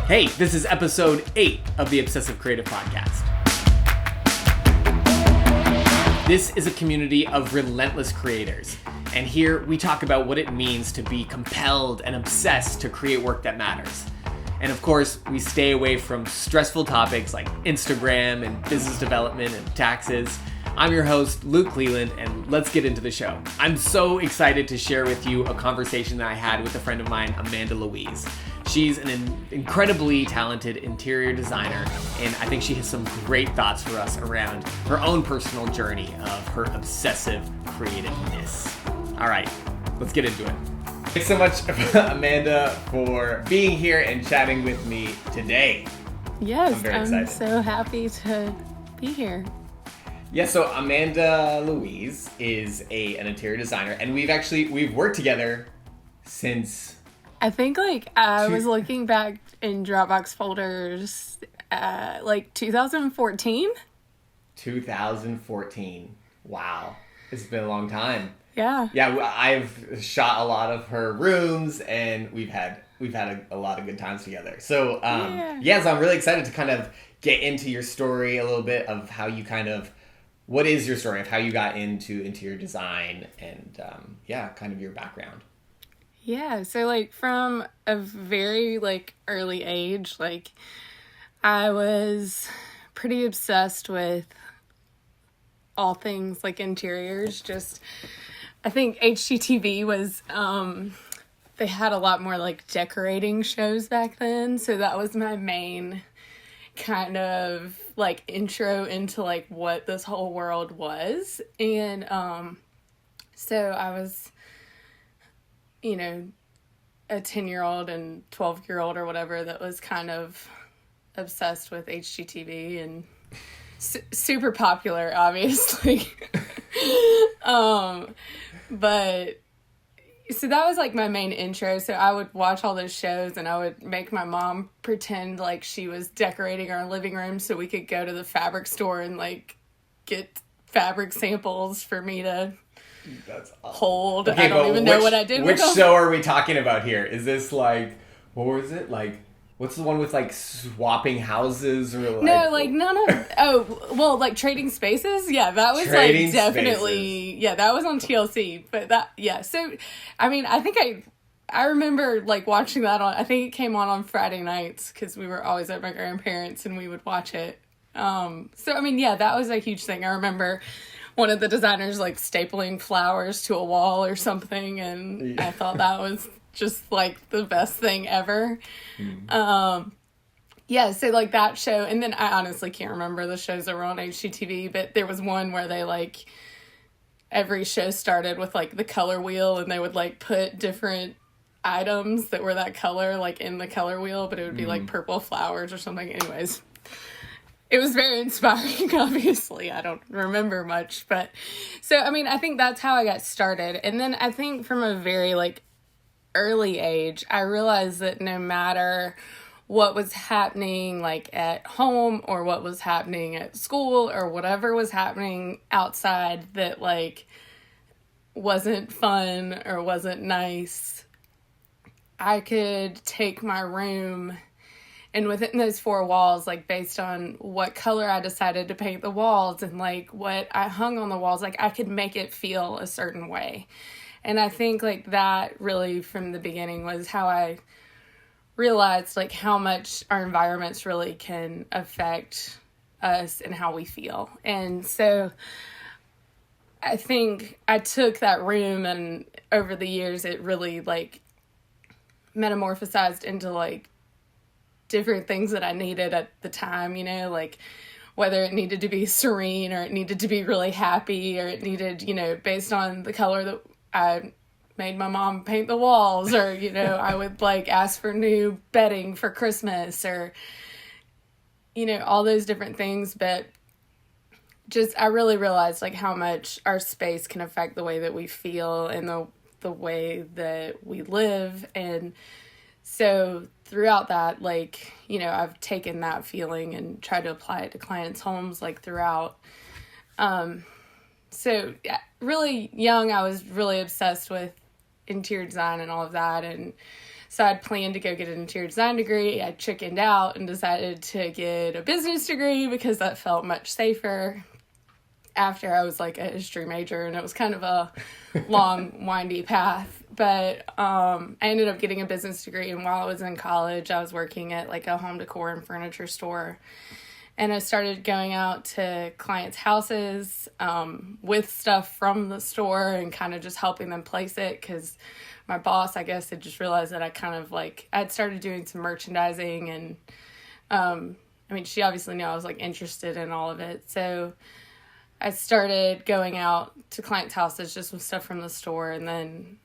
Hey, this is episode 8 of the Obsessive Creative Podcast. This is a community of relentless creators, and here we talk about what it means to be compelled and obsessed to create work that matters. And of course, we stay away from stressful topics like Instagram and business development and taxes. I'm your host, Luke Cleland, and let's get into the show. I'm so excited to share with you a conversation that I had with a friend of mine, Amanda Louise. She's an incredibly talented interior designer, and I think she has some great thoughts for us around her own personal journey of her obsessive creativeness. All right, let's get into it. Thanks so much, Amanda, for being here and chatting with me today. Yes, I'm so happy to be here. Yeah, so Amanda Louise is an interior designer, and we've worked together since... I think I was looking back in Dropbox folders 2014. 2014. Wow. It's been a long time. Yeah. Yeah, I've shot a lot of her rooms, and we've had a lot of good times together. So, so I'm really excited to kind of get into your story a little bit of how you what is your story of how you got into interior design and, kind of your background. Yeah, so from a very early age, I was pretty obsessed with all things interiors. Just, I think HGTV was, they had a lot more decorating shows back then. So that was my main kind of intro into what this whole world was. And so I was, a 10-year-old and 12-year-old or whatever that was kind of obsessed with HGTV and super popular, obviously. But so that was my main intro. So I would watch all those shows and I would make my mom pretend she was decorating our living room so we could go to the fabric store and get fabric samples for me to That's awesome. Hold. Okay, I don't even know what I did with them. Which show are we talking about here? Is this what was it? What's the one with swapping houses or No, none of Trading Spaces? Yeah, that was Trading definitely Spaces. Yeah, that was on TLC. But so I mean, I think I remember watching that on, I think it came on Friday nights because we were always at my grandparents and we would watch it. So I mean, that was a huge thing. I remember one of the designers stapling flowers to a wall or something, and I thought that was just the best thing ever. So that show, and then I honestly can't remember the shows that were on HGTV, but there was one where they every show started with the color wheel, and they would put different items that were that color in the color wheel, but it would be purple flowers or something. Anyways, it was very inspiring, obviously. I don't remember much, but so, I mean, I think that's how I got started. And then I think from a very early age, I realized that no matter what was happening at home or what was happening at school or whatever was happening outside that wasn't fun or wasn't nice, I could take my room and within those four walls, based on what color I decided to paint the walls and what I hung on the walls, I could make it feel a certain way. And I think that really from the beginning was how I realized how much our environments really can affect us and how we feel. And so I think I took that room, and over the years it really metamorphosized into different things that I needed at the time, whether it needed to be serene or it needed to be really happy or it needed, based on the color that I made my mom paint the walls, or, I would ask for new bedding for Christmas or, all those different things. But just, I really realized how much our space can affect the way that we feel and the way that we live. And so throughout that, I've taken that feeling and tried to apply it to clients' homes, throughout. So really young, I was really obsessed with interior design and all of that. And So I'd planned to go get an interior design degree. I chickened out and decided to get a business degree because that felt much safer after I was like a history major, and it was kind of a long, windy path. But I ended up getting a business degree, and while I was in college, I was working at like a home decor and furniture store. And I started going out to clients' houses with stuff from the store and kind of just helping them place it, because my boss, I guess, had just realized that I kind of like, I'd started doing some merchandising, and I mean, she obviously knew I was like interested in all of it. So I started going out to clients' houses just with stuff from the store, and then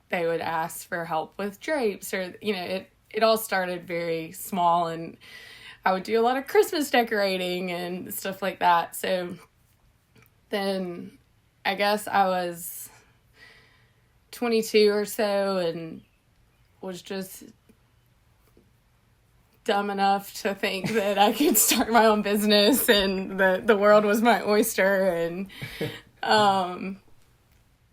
they would ask for help with drapes, or, you know, it all started very small, and I would do a lot of Christmas decorating and stuff like that. So then I guess I was 22 or so and was just dumb enough to think that I could start my own business and the world was my oyster. And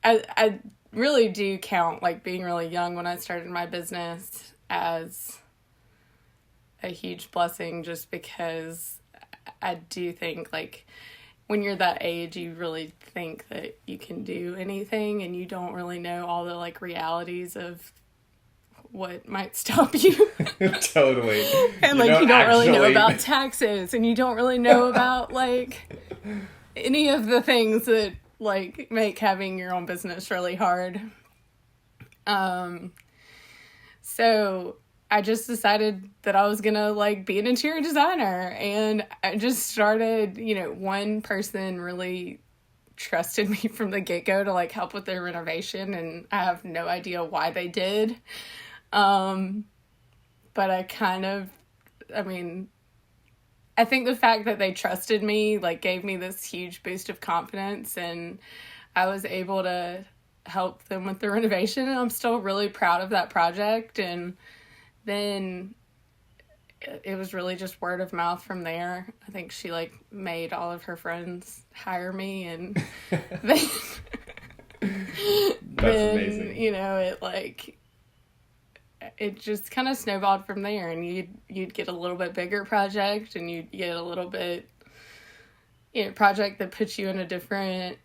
I really do count like being really young when I started my business as a huge blessing, just because I do think like when you're that age, you really think that you can do anything, and you don't really know all the like realities of what might stop you. Totally. And like you don't really know about taxes, and you don't really know about like any of the things that like make having your own business really hard. So I just decided that I was gonna like be an interior designer, and I just started, you know, one person really trusted me from the get-go to like help with their renovation, and I have no idea why they did. But I think the fact that they trusted me like gave me this huge boost of confidence, and I was able to help them with the renovation, and I'm still really proud of that project. And then it was really just word of mouth from there. I think she like made all of her friends hire me, and then, amazing. You know, it just kind of snowballed from there, and you'd get a little bit bigger project, and you'd get a little bit, you know, project that puts you in a different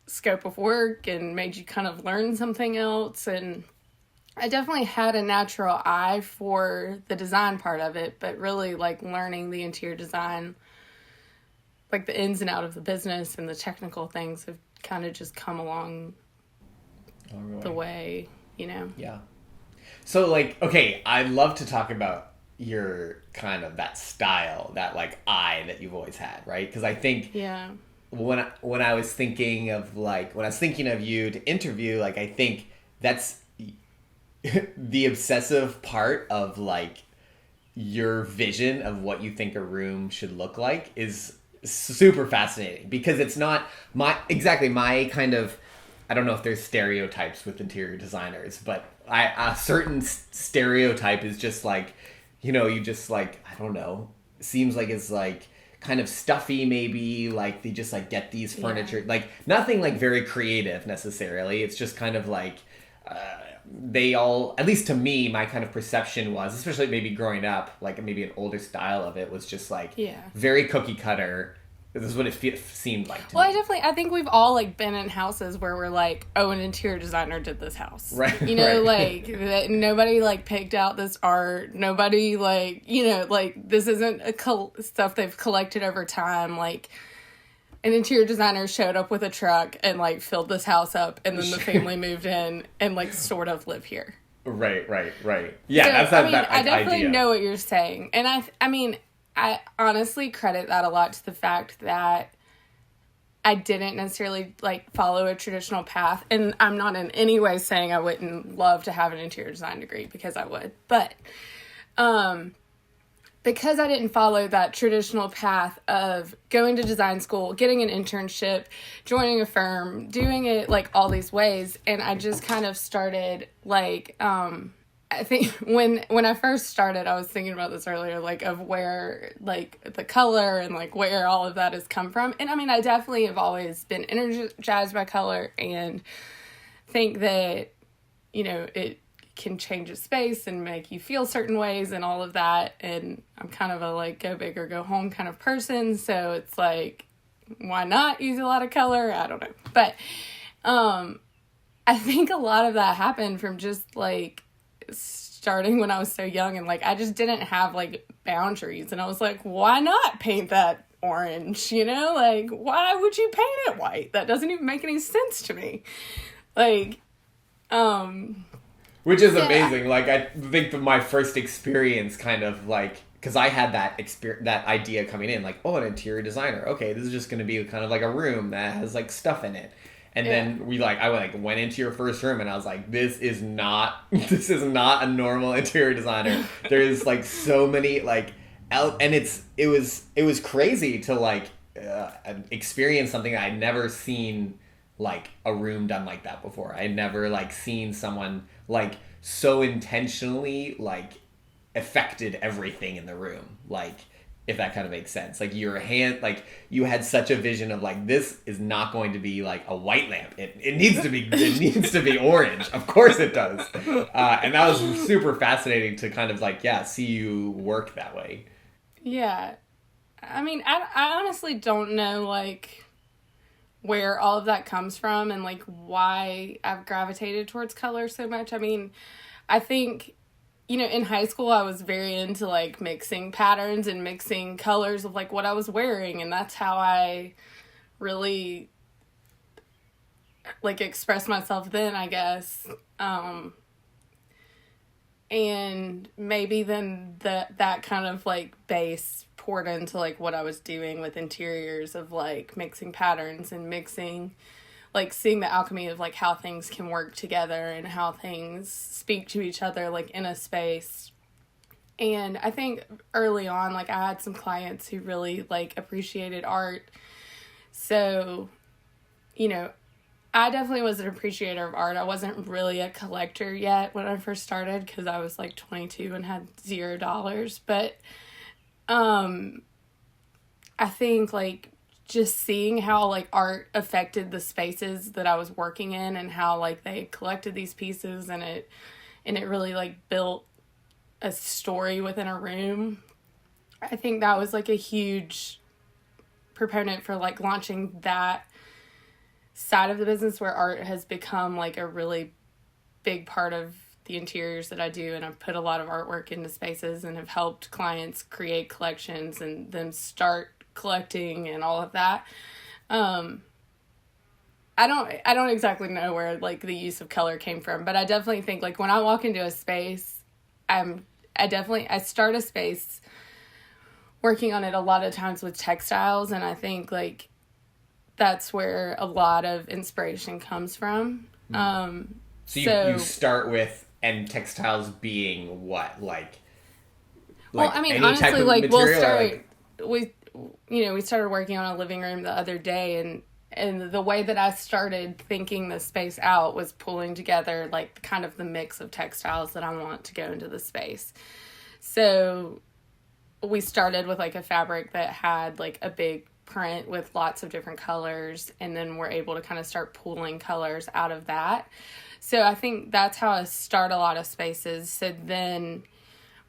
scope of work and made you kind of learn something else. And I definitely had a natural eye for the design part of it, but really like learning the interior design, like the ins and out of the business and the technical things have kind of just come along the way, you know? Yeah. So like, okay, I'd love to talk about your kind of that style, that like eye that you've always had, right? Because I think when I was thinking of you to interview, like I think that's the obsessive part of like your vision of what you think a room should look like is super fascinating, because it's not my kind of, I don't know if there's stereotypes with interior designers, but a certain stereotype is just like, you know, you just like, I don't know, seems like it's like kind of stuffy maybe, like they just like get these furniture, like nothing like very creative necessarily. It's just kind of like, they all, at least to me, my kind of perception was, especially maybe growing up, like maybe an older style of it was just like very cookie cutter. This is what it seemed like to me. I think we've all like been in houses where we're like, oh, an interior designer did this house. Right. You know, like that nobody like picked out this art. Nobody like, you know, like this isn't stuff they've collected over time. Like an interior designer showed up with a truck and like filled this house up, and then the family moved in and like sort of live here. Right. Yeah, so, that's that idea. I definitely know what you're saying. And I honestly credit that a lot to the fact that I didn't necessarily like follow a traditional path. And I'm not in any way saying I wouldn't love to have an interior design degree, because I would. But because I didn't follow that traditional path of going to design school, getting an internship, joining a firm, doing it like all these ways, and I just kind of started like I think when I first started, I was thinking about this earlier, like of where like the color and like where all of that has come from. And I mean, I definitely have always been energized by color and think that, you know, it can change a space and make you feel certain ways and all of that. And I'm kind of a like go big or go home kind of person. So it's like, why not use a lot of color? I don't know. But I think a lot of that happened from just like starting when I was so young, and like I just didn't have like boundaries, and I was like, why not paint that orange? You know, like why would you paint it white? That doesn't even make any sense to me. Like, which is amazing. Like, I think that my first experience kind of like, because I had that idea coming in, like, oh, an interior designer. Okay, this is just going to be kind of like a room that has like stuff in it. And then I went into your first room and I was like, this is not a normal interior designer. There's like so many like and it was crazy to like experience something that I'd never seen, like a room done like that before. I'd never like seen someone like so intentionally like affected everything in the room, like, if that kind of makes sense. Like your hand, like you had such a vision of like, this is not going to be like a white lamp. It needs to be orange. Of course it does. And that was super fascinating to kind of like, see you work that way. Yeah. I mean, I honestly don't know like where all of that comes from and like why I've gravitated towards color so much. I mean, I think, you know, in high school, I was very into, like, mixing patterns and mixing colors of, like, what I was wearing. And that's how I really, like, expressed myself then, I guess. And maybe then that kind of, like, base poured into, like, what I was doing with interiors of, like, mixing patterns and mixing, like, seeing the alchemy of, like, how things can work together and how things speak to each other, like, in a space. And I think early on, like, I had some clients who really, like, appreciated art. So, you know, I definitely was an appreciator of art. I wasn't really a collector yet when I first started because I was, like, 22 and had $0. But I think, like, just seeing how, like, art affected the spaces that I was working in and how, like, they collected these pieces and it really, like, built a story within a room. I think that was, like, a huge proponent for, like, launching that side of the business where art has become, like, a really big part of the interiors that I do, and I've put a lot of artwork into spaces and have helped clients create collections and then start collecting and all of that. I don't exactly know where like the use of color came from, but I definitely think like when I walk into a space, I start a space working on it a lot of times with textiles, and I think like that's where a lot of inspiration comes from. So you start with, and textiles being what, like well, I mean, any honestly, type of like material, we started working on a living room the other day, and the way that I started thinking the space out was pulling together like kind of the mix of textiles that I want to go into the space. So we started with like a fabric that had like a big print with lots of different colors, and then we're able to kind of start pulling colors out of that. So I think that's how I start a lot of spaces. So then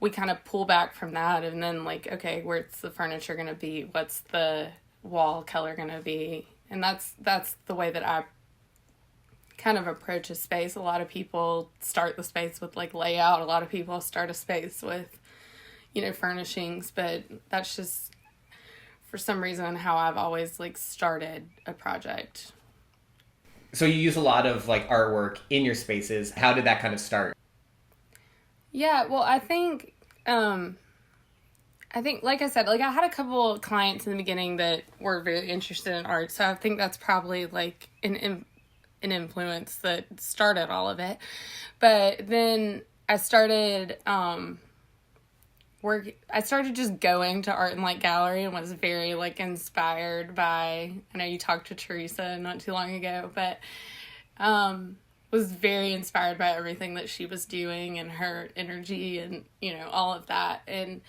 we kind of pull back from that, and then like, okay, where's the furniture going to be? What's the wall color going to be? And that's the way that I kind of approach a space. A lot of people start the space with like layout. A lot of people start a space with, you know, furnishings, but that's just for some reason how I've always like started a project. So you use a lot of like artwork in your spaces. How did that kind of start? Yeah, well, I think, like I said, like I had a couple of clients in the beginning that were very interested in art. So I think that's probably like an influence that started all of it. But then I started, I started just going to Art and Light Gallery and was very like inspired by, I know you talked to Teresa not too long ago, but, was very inspired by everything that she was doing and her energy and, you know, all of that. And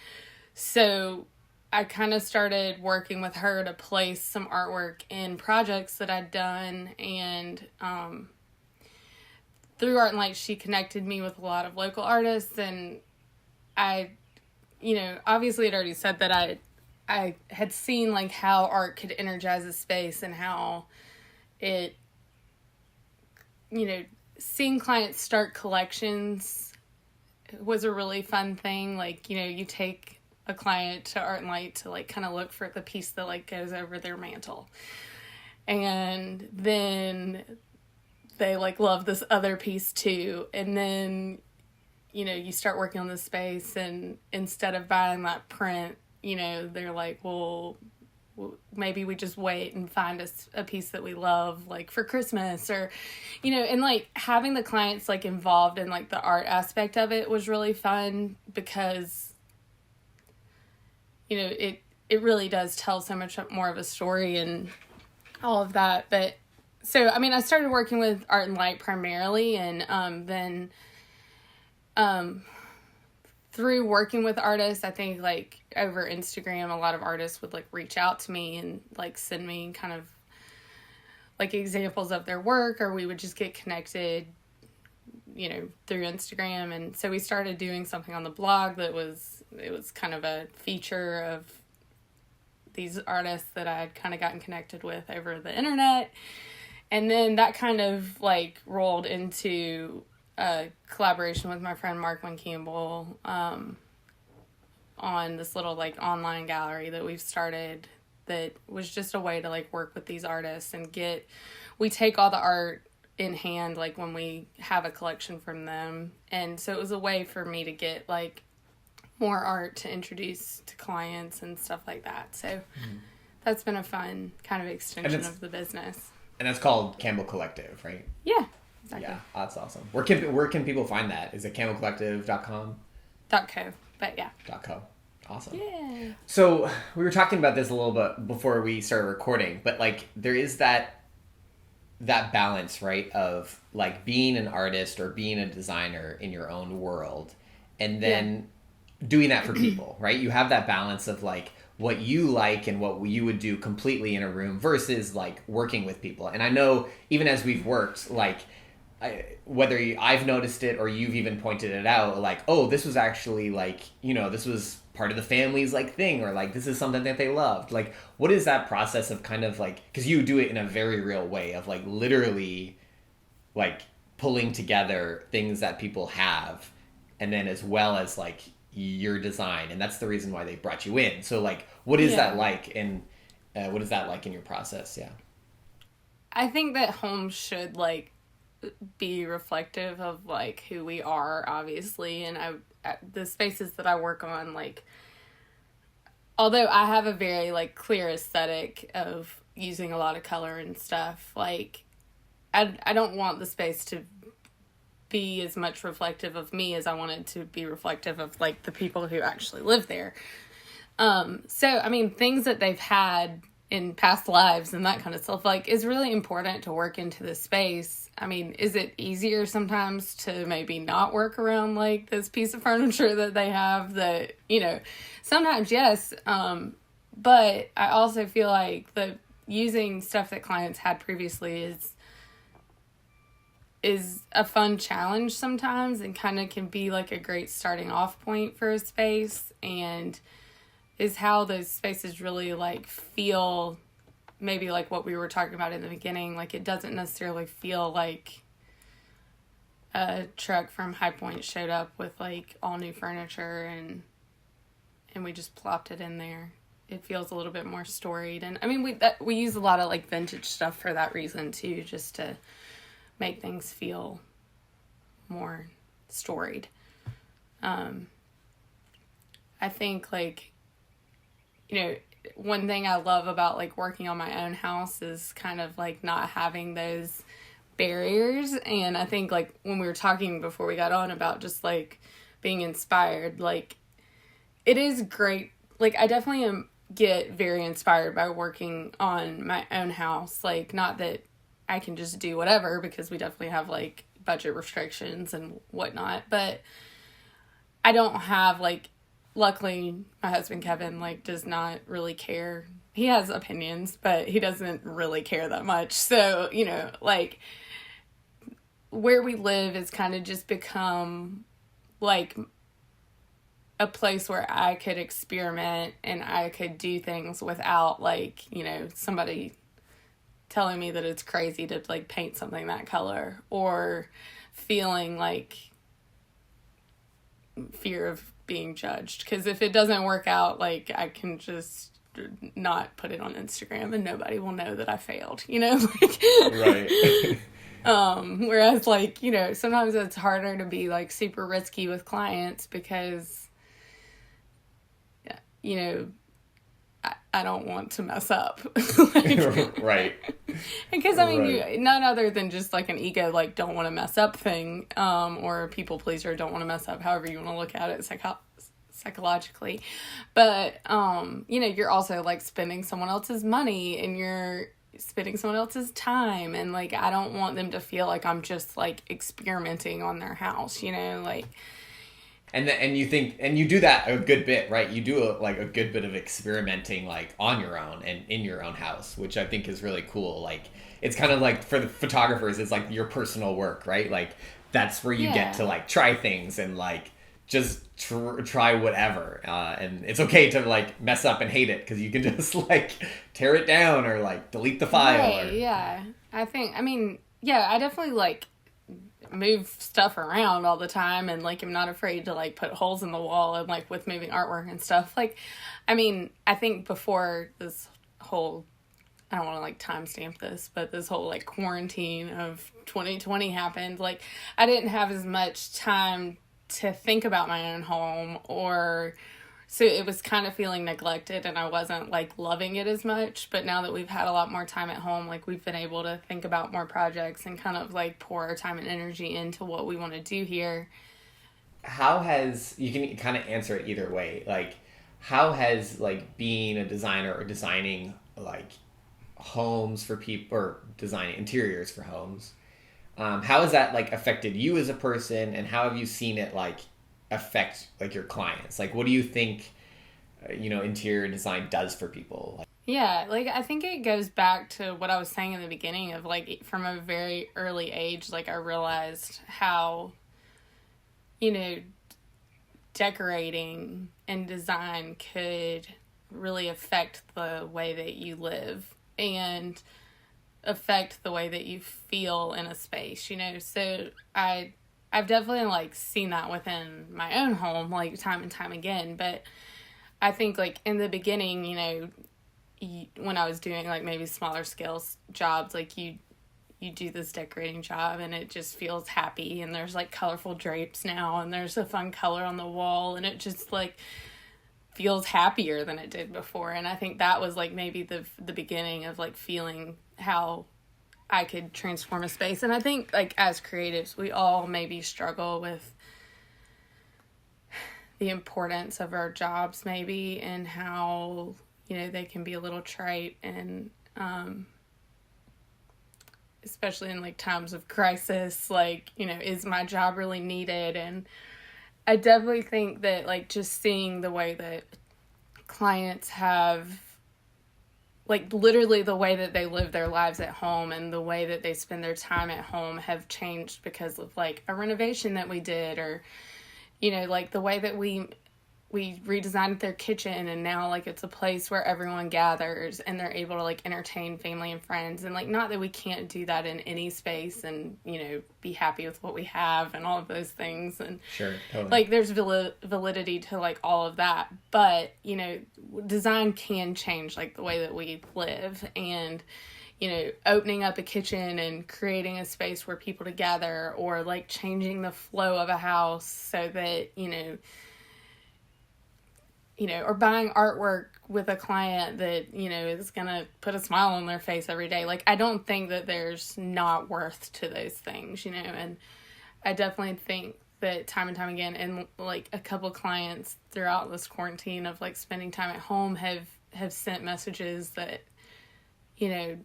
so I kind of started working with her to place some artwork in projects that I'd done. And through Art and Light, she connected me with a lot of local artists, and I, obviously had already said that I had seen, like, how art could energize a space and how it, seeing clients start collections was a really fun thing. Like, you take a client to Art and Light to, like, kind of look for the piece that, like, goes over their mantle. And then they, like, love this other piece too. And then, you start working on the space, and instead of buying that print, they're like, well, maybe we just wait and find a piece that we love, like, for Christmas, or, and, like, having the clients, like, involved in, like, the art aspect of it was really fun, because, it really does tell so much more of a story and all of that. But, so, I mean, I started working with Art and Light primarily, and then through working with artists, I think, like, over Instagram, a lot of artists would, like, reach out to me and, like, send me kind of, like, examples of their work, or we would just get connected, through Instagram. And so we started doing something on the blog it was kind of a feature of these artists that I had kind of gotten connected with over the internet. And then that kind of, like, rolled into a collaboration with my friend Mark Campbell on this little, like, online gallery that we've started that was just a way to, like, work with these artists and we take all the art in hand, like, when we have a collection from them. And so it was a way for me to get, like, more art to introduce to clients and stuff like that. So that's been a fun kind of extension of the business. And that's called Campbell Collective, right? Yeah, exactly. Yeah, that's awesome. Where can people find that? Is it campbellcollective.com? .co, but yeah. .co. Awesome. Yeah. So we were talking about this a little bit before we started recording, but, like, there is that balance, right, of, like, being an artist or being a designer in your own world, and then doing that for people, right? You have that balance of, like, what you like and what you would do completely in a room versus, like, working with people. And I know even as we've worked, like, I've noticed it or you've even pointed it out, like, oh, this was actually, like, this was part of the family's, like, thing, or, like, this is something that they loved. Like, what is that process of kind of, like, because you do it in a very real way of, like, literally, like, pulling together things that people have, and then as well as, like, your design, and that's the reason why they brought you in. So, like, what is that like, and what is that like in your process? Yeah, I think that home should, like, be reflective of, like, who we are, obviously. And the spaces that I work on, like, although I have a very, like, clear aesthetic of using a lot of color and stuff, like, I don't want the space to be as much reflective of me as I want it to be reflective of, like, the people who actually live there. So, I mean, things that they've had in past lives and that kind of stuff, like, is really important to work into the space. I mean, is it easier sometimes to maybe not work around, like, this piece of furniture that they have that, sometimes yes. But I also feel like using stuff that clients had previously is a fun challenge sometimes, and kind of can be, like, a great starting off point for a space, and is how those spaces really, like, feel, maybe like what we were talking about in the beginning. Like, it doesn't necessarily feel like a truck from High Point showed up with, like, all new furniture and we just plopped it in there. It feels a little bit more storied. And I mean, we use a lot of, like, vintage stuff for that reason too, just to make things feel more storied. I think, like, one thing I love about, like, working on my own house is kind of, like, not having those barriers. And I think, like, when we were talking before we got on about just, like, being inspired, like, it is great. Like, I definitely get very inspired by working on my own house. Like, not that I can just do whatever, because we definitely have, like, budget restrictions and whatnot, but I don't have, like, luckily my husband Kevin, like, does not really care. He has opinions, but he doesn't really care that much. So, like, where we live has kind of just become like a place where I could experiment and I could do things without, like, you know, somebody telling me that it's crazy to, like, paint something that color, or feeling like fear of being judged. Because if it doesn't work out, like, I can just not put it on Instagram and nobody will know that I failed, you know? Like, Right. Whereas, like, you know, sometimes it's harder to be, like, super risky with clients because, you know, I don't want to mess up. Like, right. Because, I mean, none other than just, like, an ego, like, don't want to mess up thing, or a people pleaser, don't want to mess up, however you want to look at it psychologically. But, you know, you're also, like, spending someone else's money, and you're spending someone else's time, and, like, I don't want them to feel like I'm just, like, experimenting on their house, you know, like... And you think, and you do that a good bit, right? You do a good bit of experimenting, like, on your own and in your own house, which I think is really cool. Like, it's kind of like, for the photographers, it's like your personal work, right? Like, that's where you get to, like, try things and, like, just try whatever. And it's okay to, like, mess up and hate it, because you can just, like, tear it down or, like, delete the file. Right, yeah. I mean, yeah, I definitely, like, move stuff around all the time, and, like, I'm not afraid to, like, put holes in the wall, and, like, with moving artwork and stuff. Like, I mean, I think before this whole, I don't want to, like, timestamp this, but this whole, like, quarantine of 2020 happened, like, I didn't have as much time to think about my own home, or... So it was kind of feeling neglected, and I wasn't, like, loving it as much. But now that we've had a lot more time at home, like, we've been able to think about more projects and kind of, like, pour our time and energy into what we want to do here. How has, you can kind of answer it either way, like, how has, like, being a designer or designing, like, homes for people, or designing interiors for homes, how has that, like, affected you as a person, and how have you seen it, like, affect, like, your clients? Like, what do you think, you know, interior design does for people? Like, yeah, like, I think it goes back to what I was saying in the beginning of, like, from a very early age, like, I realized how, you know, decorating and design could really affect the way that you live and affect the way that you feel in a space, you know? So I've definitely, like, seen that within my own home, like, time and time again. But I think, like, in the beginning, you know, when I was doing, like, maybe smaller scale jobs, like, you do this decorating job and it just feels happy, and there's, like, colorful drapes now, and there's a fun color on the wall, and it just, like, feels happier than it did before. And I think that was, like, maybe the beginning of, like, feeling how I could transform a space. And I think, like, as creatives, we all maybe struggle with the importance of our jobs, maybe, and how, you know, they can be a little trite, and especially in, like, times of crisis, like, you know, is my job really needed? And I definitely think that, like, just seeing the way that clients have, like, literally the way that they live their lives at home and the way that they spend their time at home have changed because of, like, a renovation that we did, or, you know, like, the way that we redesigned their kitchen, and now, like, it's a place where everyone gathers and they're able to, like, entertain family and friends. And, like, not that we can't do that in any space and, you know, be happy with what we have and all of those things. And sure, totally. Like, there's validity to, like, all of that. But, you know, design can change, like, the way that we live. And, you know, opening up a kitchen and creating a space where people to gather, or, like, changing the flow of a house so that, you know, or buying artwork with a client that, you know, is going to put a smile on their face every day. Like, I don't think that there's not worth to those things, you know, and I definitely think that time and time again, and, like, a couple clients throughout this quarantine of, like, spending time at home have sent messages that, you know,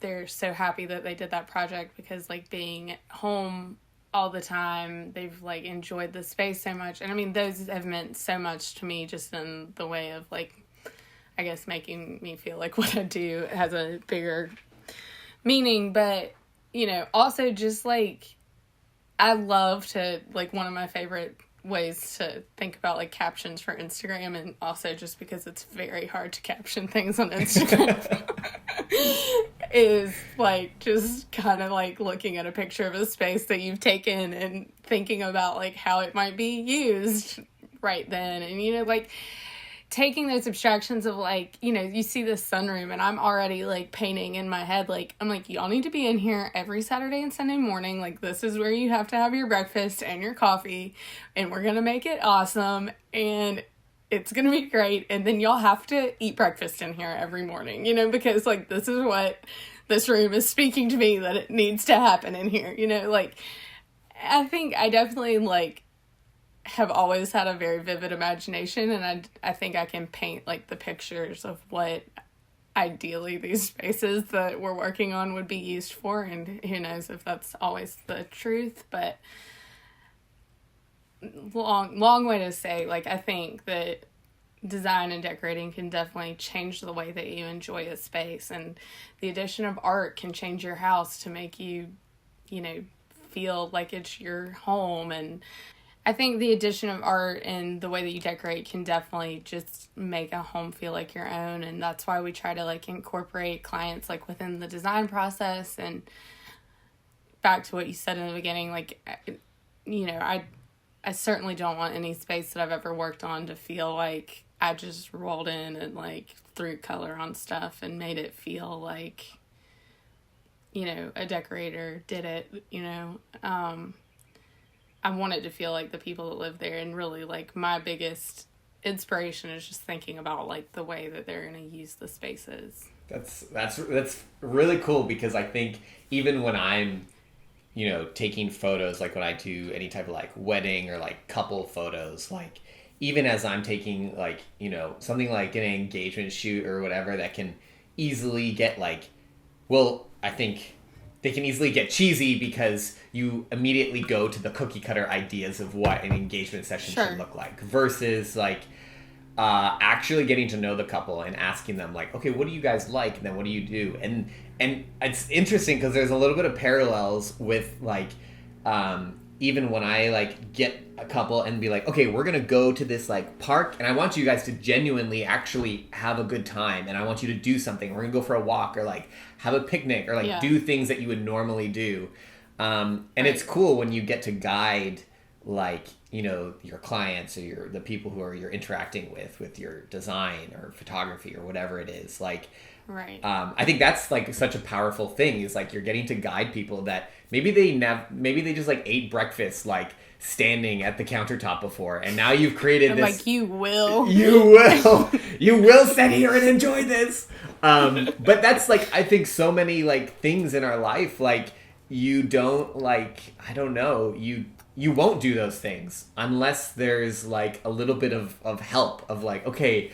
they're so happy that they did that project because, like, being at home all the time, they've, like, enjoyed the space so much. And I mean, those have meant so much to me, just in the way of, like, I guess making me feel like what I do has a bigger meaning. But you know, also just like, I love to, like, one of my favorite ways to think about like captions for Instagram, and also just because it's very hard to caption things on Instagram, is like just kind of like looking at a picture of a space that you've taken and thinking about like how it might be used right then. And, you know, like taking those abstractions of like, you know, you see this sunroom and I'm already like painting in my head, like, I'm like, y'all need to be in here every Saturday and Sunday morning. Like, this is where you have to have your breakfast and your coffee, and we're going to make it awesome. And it's going to be great. And then y'all have to eat breakfast in here every morning, you know, because like, this is what this room is speaking to me that it needs to happen in here, you know, like, I think I definitely like have always had a very vivid imagination, and I think I can paint like the pictures of what ideally these spaces that we're working on would be used for, and who knows if that's always the truth, but long way to say, like, I think that design and decorating can definitely change the way that you enjoy a space, and the addition of art can change your house to make you, you know, feel like it's your home. And I think the addition of art and the way that you decorate can definitely just make a home feel like your own. And that's why we try to like incorporate clients like within the design process. And back to what you said in the beginning, like, you know, I certainly don't want any space that I've ever worked on to feel like I just rolled in and like threw color on stuff and made it feel like, you know, a decorator did it, you know. I want it to feel like the people that live there, and really like my biggest inspiration is just thinking about like the way that they're going to use the spaces. That's really cool, because I think even when I'm, you know, taking photos, like when I do any type of like wedding or like couple photos, like even as I'm taking like, you know, something like an engagement shoot or whatever that can easily get like, well, I think they can easily get cheesy because you immediately go to the cookie cutter ideas of what an engagement session should look like, versus like actually getting to know the couple and asking them like, okay, what do you guys like? And then what do you do? And it's interesting because there's a little bit of parallels with like, even when I like get a couple and be like, okay, we're going to go to this like park and I want you guys to genuinely actually have a good time. And I want you to do something. We're going to go for a walk or like have a picnic or like do things that you would normally do. And it's cool when you get to guide like, you know, your clients or the people who are you're interacting with your design or photography or whatever it is. Like, I think that's like such a powerful thing, is like you're getting to guide people that maybe they just like ate breakfast like standing at the countertop before, and now you've created this. Like you will sit here and enjoy this. But that's like, I think so many like things in our life, like you don't like, I don't know, you won't do those things unless there's like a little bit of help of like, okay,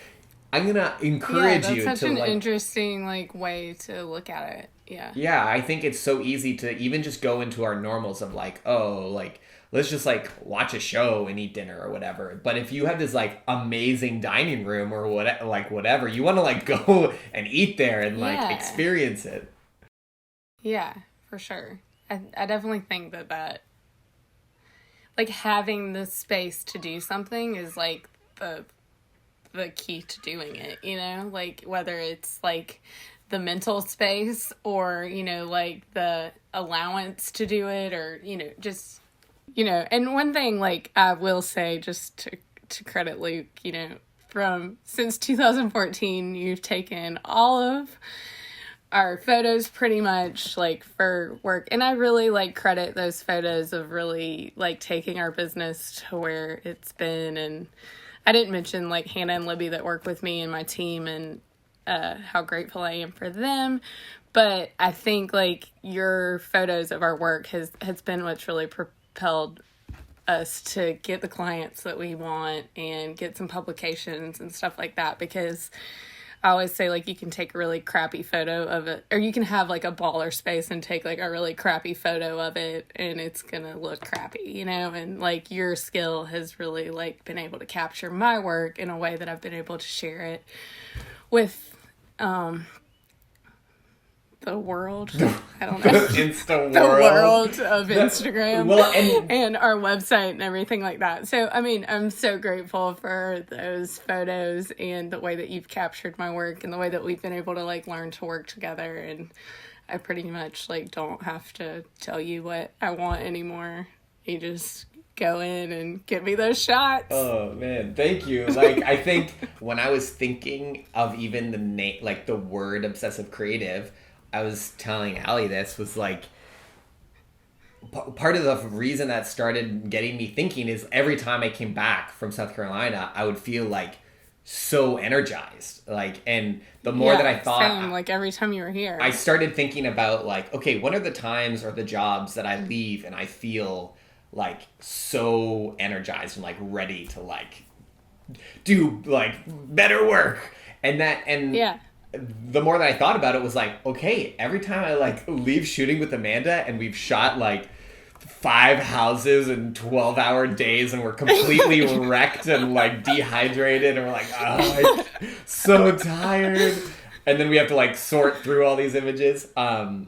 I'm gonna encourage you to that's such an like, interesting like way to look at it. Yeah, I think it's so easy to even just go into our normals of like, oh, like let's just like watch a show and eat dinner or whatever. But if you have this like amazing dining room or whatever, you want to like go and eat there and like experience it. Yeah, for sure. I definitely think that like having the space to do something is like the key to doing it, you know, like whether it's like the mental space or, you know, like the allowance to do it, or, you know, just, you know. And one thing like I will say, just to credit Luke, you know, since 2014 you've taken all of our photos pretty much like for work, and I really like credit those photos of really like taking our business to where it's been. And I didn't mention like Hannah and Libby that work with me and my team, and how grateful I am for them. But I think like your photos of our work has been what's really propelled us to get the clients that we want and get some publications and stuff like that, because I always say like you can take a really crappy photo of it, or you can have like a baller space and take like a really crappy photo of it and it's gonna look crappy, you know. And like your skill has really like been able to capture my work in a way that I've been able to share it with the the world. I don't know. Insta The world. world of Instagram Well, and our website and everything like that. So, I mean, I'm so grateful for those photos and the way that you've captured my work and the way that we've been able to like learn to work together. And I pretty much like don't have to tell you what I want anymore. You just go in and give me those shots. Oh man, thank you. Like, I think when I was thinking of even the name, like the word obsessive creative, I was telling Allie this was like, part of the reason that started getting me thinking is every time I came back from South Carolina, I would feel like so energized. Like, and the more that I thought, same, like every time you were here, I started thinking about like, okay, what are the times or the jobs that I leave and I feel like so energized and like ready to like do like better work. And the more that I thought about it was like, okay, every time I like leave shooting with Amanda and we've shot like 5 houses in 12-hour days and we're completely wrecked and like dehydrated and we're like, oh, I'm so tired. And then we have to like sort through all these images. I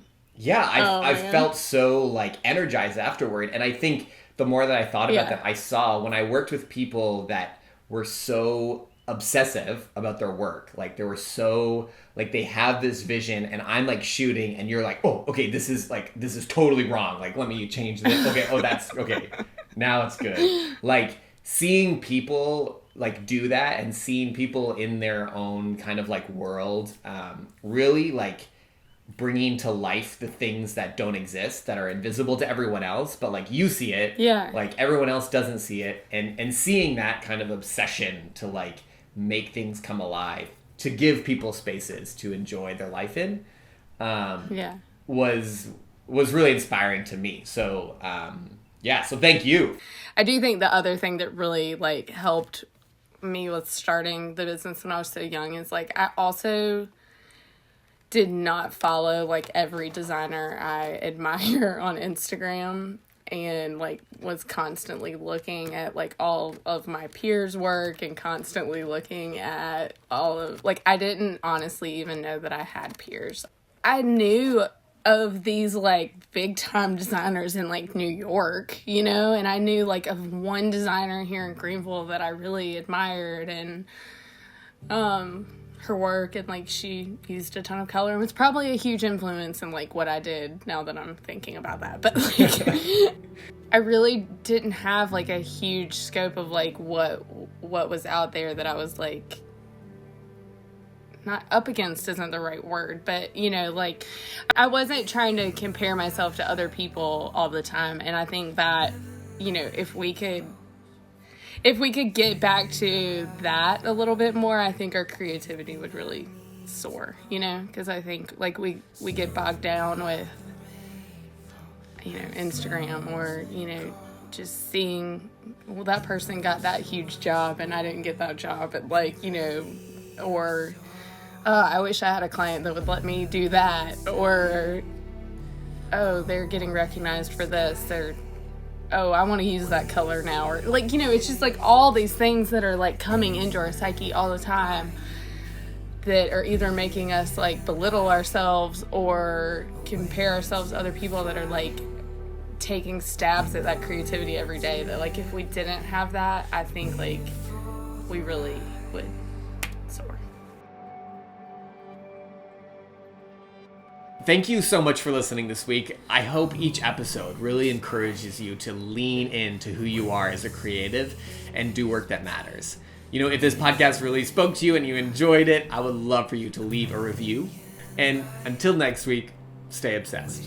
felt so like energized afterward. And I think the more that I thought about that, I saw when I worked with people that were so obsessive about their work, like they were so like they have this vision and I'm like shooting and you're like, oh, okay, this is totally wrong. Like, let me change this. Okay. Oh, that's okay. Now it's good. Like seeing people like do that and seeing people in their own kind of like world, really like bringing to life the things that don't exist, that are invisible to everyone else, but like you see it, like everyone else doesn't see it, and seeing that kind of obsession to like make things come alive, to give people spaces to enjoy their life in, was really inspiring to me. So so thank you. I do think the other thing that really like helped me with starting the business when I was so young is like I also did not follow like every designer I admire on Instagram, and like was constantly looking at like all of my peers' work and constantly looking at all of like I didn't honestly even know that I had peers. I knew of these like big time designers in like New York, you know, and I knew like of one designer here in Greenville that I really admired, and her work, and like she used a ton of color and was probably a huge influence in like what I did, now that I'm thinking about that. But like I really didn't have like a huge scope of like what was out there that I was like not up against isn't the right word, but you know, like I wasn't trying to compare myself to other people all the time. And I think that, you know, if we could get back to that a little bit more, I think our creativity would really soar, you know, because I think like we get bogged down with, you know, Instagram, or, you know, just seeing, well, that person got that huge job and I didn't get that job, but like, you know, or I wish I had a client that would let me do that, or oh, they're getting recognized for this, or oh, I want to use that color now, or like, you know, it's just like all these things that are like coming into our psyche all the time that are either making us like belittle ourselves or compare ourselves to other people that are like taking stabs at that creativity every day, that like if we didn't have that, I think like we really would soar. Thank you so much for listening this week. I hope each episode really encourages you to lean into who you are as a creative and do work that matters. You know, if this podcast really spoke to you and you enjoyed it, I would love for you to leave a review. And until next week, stay obsessed.